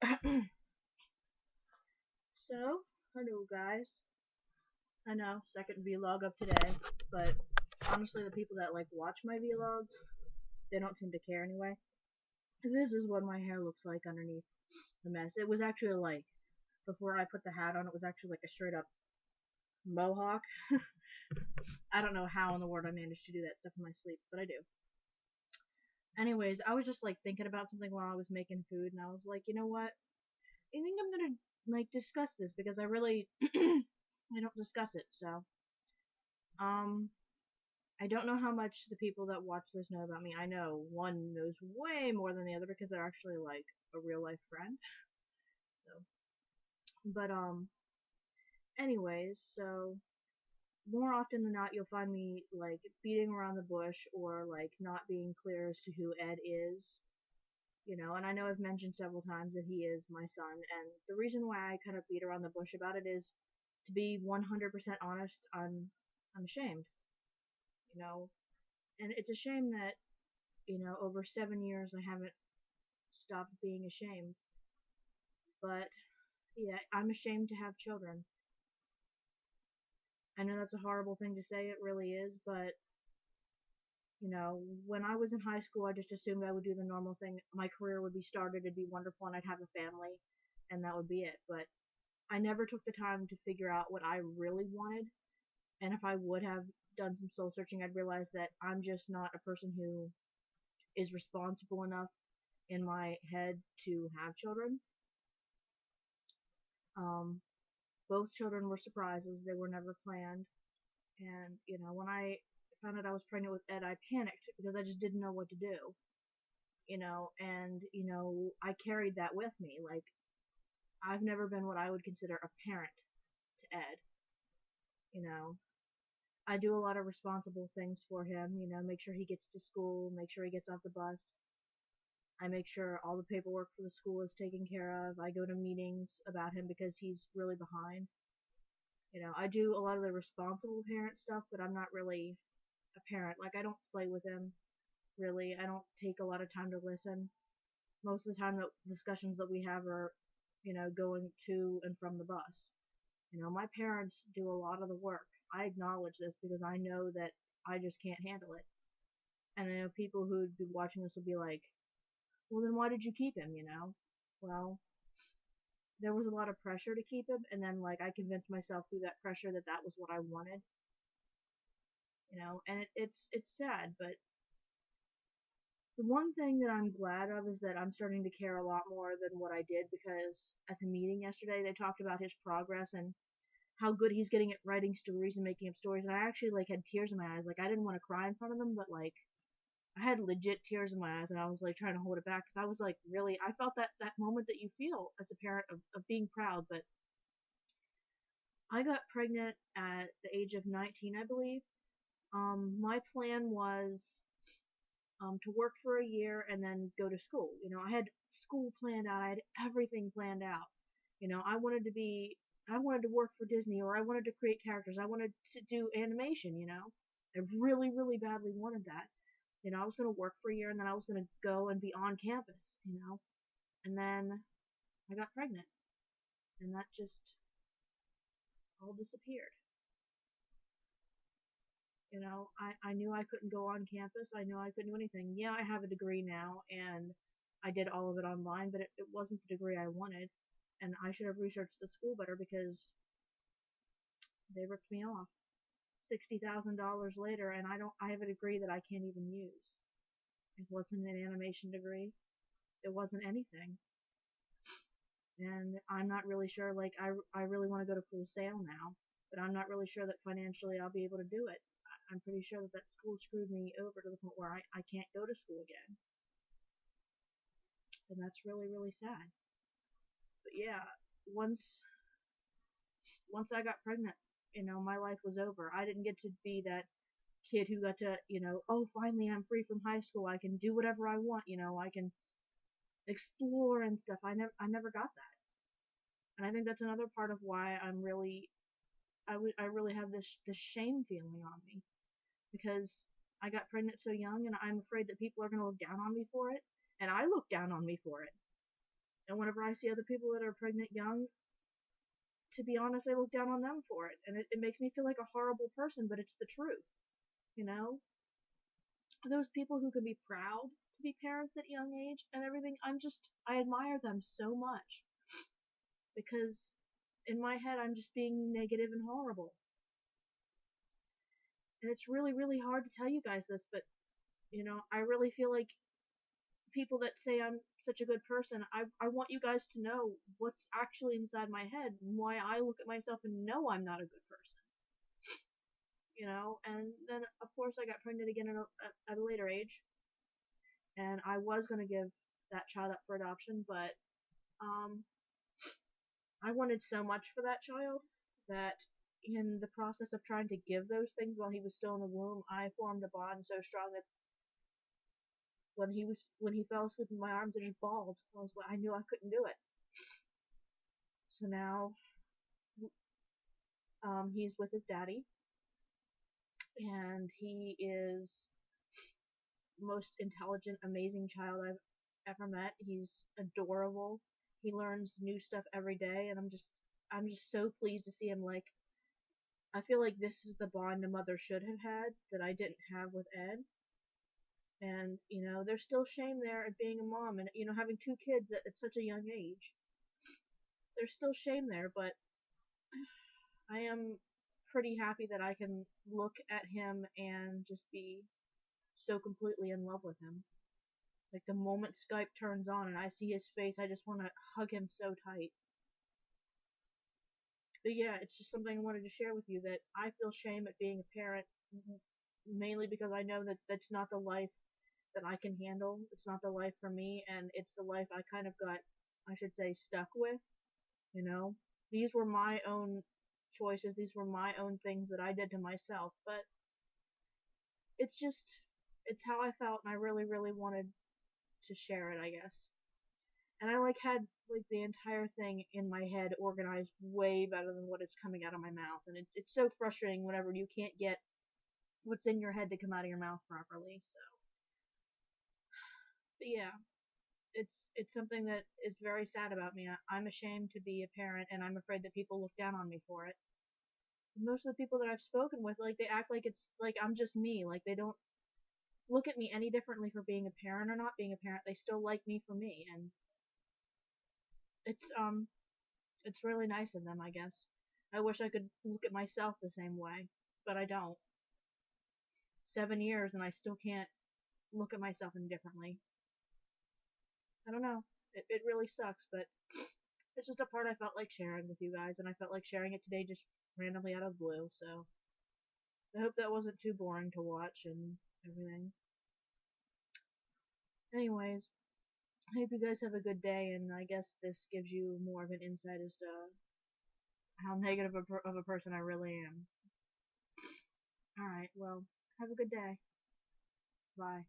So, hello guys. I know, second vlog of today, but honestly, the people that like watch my vlogs, they don't seem to care anyway. This is what my hair looks like underneath the mess. It was actually like, before I put the hat on, it was actually like a straight up mohawk. I don't know how in the world I managed to do that stuff in my sleep, but I do. Anyways, I was just like thinking about something while I was making food, and I was like, you know what? I think I'm gonna like discuss this because I really I don't discuss it. So, um, I don't know how much the people that watch this know about me. I know one knows way more than the other because they're actually like a real life friend. So, but anyways, so more often than not, you'll find me like beating around the bush or like not being clear as to who Ed is. And I know I've mentioned several times that he is my son, and the reason why I kind of beat around the bush about it is, to be 100% honest, I'm ashamed. You know, and it's a shame that over 7 years I haven't stopped being ashamed. But yeah, I'm ashamed to have children. I know that's a horrible thing to say, it really is, but when I was in high school, I just assumed I would do the normal thing. My career would be started, it'd be wonderful, and I'd have a family, and that would be it. But I never took the time to figure out what I really wanted, and if I would have done some soul searching, I'd realize that I'm just not a person who is responsible enough in my head to have children. Um, both children were surprises; they were never planned. And when I found out I was pregnant with Ed, I panicked because I just didn't know what to do. And I carried that with me. Like, I've never been what I would consider a parent to Ed. You know, I do a lot of responsible things for him. Make sure he gets to school, make sure he gets off the bus. I make sure all the paperwork for the school is taken care of. I go to meetings about him because he's really behind. I do a lot of the responsible parent stuff, but I'm not really a parent. Like, I don't play with him, really. I don't take a lot of time to listen. Most of the time, the discussions that we have are, going to and from the bus. My parents do a lot of the work. I acknowledge this because I know that I just can't handle it. And I know people who'd be watching this would be like, well, then why did you keep him, Well, there was a lot of pressure to keep him, and then, like, I convinced myself through that pressure that that was what I wanted, and it's sad, but the one thing that I'm glad of is that I'm starting to care a lot more than what I did, because at the meeting yesterday they talked about his progress and how good he's getting at writing stories and making up stories, and I actually like had tears in my eyes. Like, I didn't want to cry in front of them, but like I had legit tears in my eyes, and I was like trying to hold it back because I was like, really, I felt that moment that you feel as a parent of being proud. But I got pregnant at the age of 19, I believe. My plan was to work for a year and then go to school. I had school planned out. I had everything planned out. I wanted to work for Disney, or I wanted to create characters. I wanted to do animation. I really, really badly wanted that. I was going to work for a year and then I was going to go and be on campus. And then I got pregnant, and that just all disappeared. I knew I couldn't go on campus. I knew I couldn't do anything. Yeah, I have a degree now, and I did all of it online, but it wasn't the degree I wanted. And I should have researched the school better because they ripped me off. $60,000 later, and I have a degree that I can't even use. It wasn't an animation degree. It wasn't anything. And I'm not really sure, like, I really want to go to Full Sail now, but I'm not really sure that financially I'll be able to do it. I'm pretty sure that that school screwed me over to the point where I can't go to school again. And that's really, really sad. But yeah, once once I got pregnant, my life was over. I didn't get to be that kid who got to, oh, finally I'm free from high school. I can do whatever I want. I can explore and stuff. I never got that. And I think that's another part of why I really have this shame feeling on me, because I got pregnant so young, and I'm afraid that people are going to look down on me for it, and I look down on me for it. And whenever I see other people that are pregnant young, to be honest, I look down on them for it. And it makes me feel like a horrible person, but it's the truth, you know? Those people who can be proud to be parents at a young age and everything, I admire them so much. Because in my head, I'm just being negative and horrible. And it's really, really hard to tell you guys this, but, I really feel like people that say I'm such a good person, I want you guys to know what's actually inside my head and why I look at myself and know I'm not a good person. And then, of course, I got pregnant again at a later age, and I was going to give that child up for adoption, but um, I wanted so much for that child that in the process of trying to give those things while he was still in the womb, I formed a bond so strong that when he fell asleep in my arms and just bawled, I knew I couldn't do it. So now he's with his daddy, and he is the most intelligent, amazing child I've ever met. He's adorable. He learns new stuff every day, and I'm just so pleased to see him. Like, I feel like this is the bond a mother should have had that I didn't have with Ed. And there's still shame there at being a mom, and having two kids at such a young age. There's still shame there, but I am pretty happy that I can look at him and just be so completely in love with him. Like, the moment Skype turns on and I see his face, I just want to hug him so tight. But yeah, it's just something I wanted to share with you, that I feel shame at being a parent, mainly because I know that that's not the life that I can handle. It's not the life for me, and it's the life I kind of got, I should say, stuck with. These were my own choices, these were my own things that I did to myself, but it's just, it's how I felt, and I really, really wanted to share it, I guess. And I had the entire thing in my head organized way better than what it's coming out of my mouth, and it's so frustrating whenever you can't get what's in your head to come out of your mouth properly. So, but yeah, it's something that is very sad about me. I'm ashamed to be a parent, and I'm afraid that people look down on me for it. Most of the people that I've spoken with, they act like it's like I'm just me. Like, they don't look at me any differently for being a parent or not being a parent. They still like me for me, and it's really nice of them, I guess. I wish I could look at myself the same way, but I don't. 7 years and I still can't look at myself indifferently. I don't know. It really sucks, but it's just a part I felt like sharing with you guys, and I felt like sharing it today just randomly out of the blue, so I hope that wasn't too boring to watch and everything. Anyways, I hope you guys have a good day, and I guess this gives you more of an insight as to how negative of a person I really am. Alright, well, have a good day. Bye.